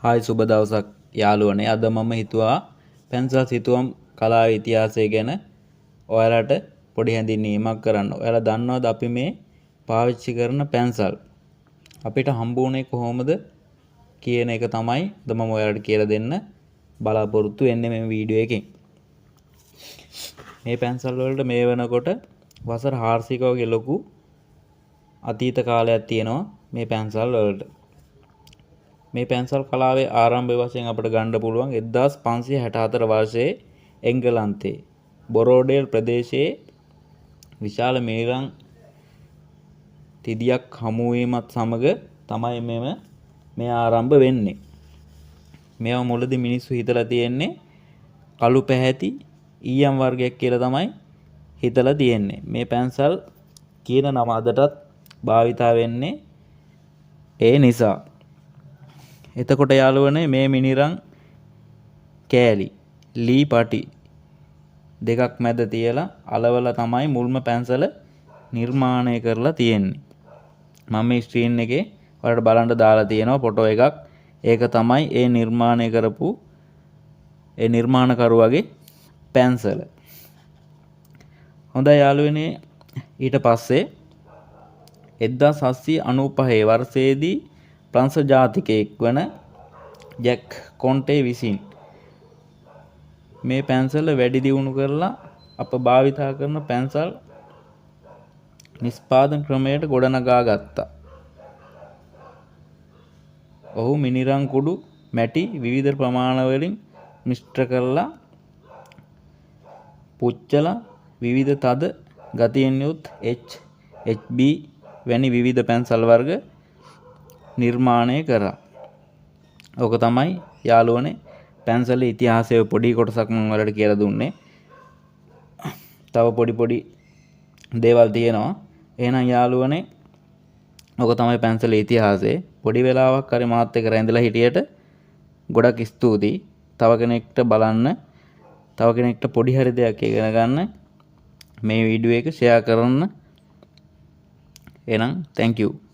Hi සුබ දවසක් යාළුවනේ. අද මම හිතුවා පැන්සල් සිතුවම් කලාවේ ඉතිහාසය ගැන ඔයාලට පොඩි හැඳින්වීමක් කරන්න. ඔයාලා දන්නවද අපි මේ පාවිච්චි කරන පැන්සල් අපිට හම්බ වුණේ කොහොමද කියන එක තමයි අද මම ඔයාලට කියලා දෙන්න බලාපොරොත්තු වෙන්නේ මේ වීඩියෝ එකෙන්. මේ පැන්සල් වලට මේ වෙනකොට වසර 400ක වගේ ලොකු අතීත කාලයක් තියෙනවා මේ පැන්සල් වලට. මේ පැන්සල් කලාවේ ආරම්භය වශයෙන් අපිට ගන්න පුළුවන් 1564 වර්ෂයේ එංගලන්තයේ බොරෝඩේල් ප්‍රදේශයේ විශාල මිනිරන් තිදියක් හමු වීමත් සමග තමයි මේ ආරම්භ වෙන්නේ. මේවා මුලදී මිනිස්සු හිතලා තියෙන්නේ කළු පැහැති ඊයම් වර්ගයක් කියලා තමයි හිතලා තියෙන්නේ. මේ පැන්සල් කියන නම අදටත් භාවිතා වෙන්නේ ඒ නිසා. එතකොට යාළුවනේ මේ මිනිරන් කෑලි ලී පටි දෙකක් මැද තියලා අලවලා තමයි මුල්ම පැන්සල නිර්මාණය කරලා තියෙන්නේ. මම මේ ස්ක්‍රීන් එකේ ඔයාලට බලන්න දාලා තියෙනවා ෆොටෝ එකක්. ඒක තමයි ඒ නිර්මාණය කරපු ඒ නිර්මාණකරුවගේ පැන්සල. හොඳයි යාළුවනේ, ඊට පස්සේ 1795 වර්ෂයේදී ප්‍රංශ ජාතිකයෙක් වන ජැක් කොන්ටේ විසින් මේ පැන්සල වැඩි දියුණු කරලා අප භාවිතා කරන පැන්සල් නිෂ්පාදන ක්‍රමයට ගොඩනගා ගත්තා. ඔහු මිනිරන් කුඩු මැටි විවිධ ප්‍රමාණවලින් මිශ්‍ර කරලා පුච්චලා විවිධ තද ගතියෙන් යුත් HB වැනි විවිධ පැන්සල් වර්ග නිර්මාණය කරා. ඕක තමයි යාළුවනේ පැන්සලේ ඉතිහාසයේ පොඩි කොටසක් මම ඔයාලට කියලා දුන්නේ. තව පොඩි දේවල් තියෙනවා. එහෙනම් යාළුවනේ ඕක තමයි පැන්සලේ ඉතිහාසය. පොඩි වෙලාවක් හරි මාත් එක්ක රැඳලා හිටියට ගොඩක් ස්තුතියි. තව කෙනෙක්ට බලන්න, තව කෙනෙක්ට පොඩි හරි දෙයක් ඉගෙන ගන්න මේ වීඩියෝ එක ෂෙයා කරන්න. එහෙනම් thank you.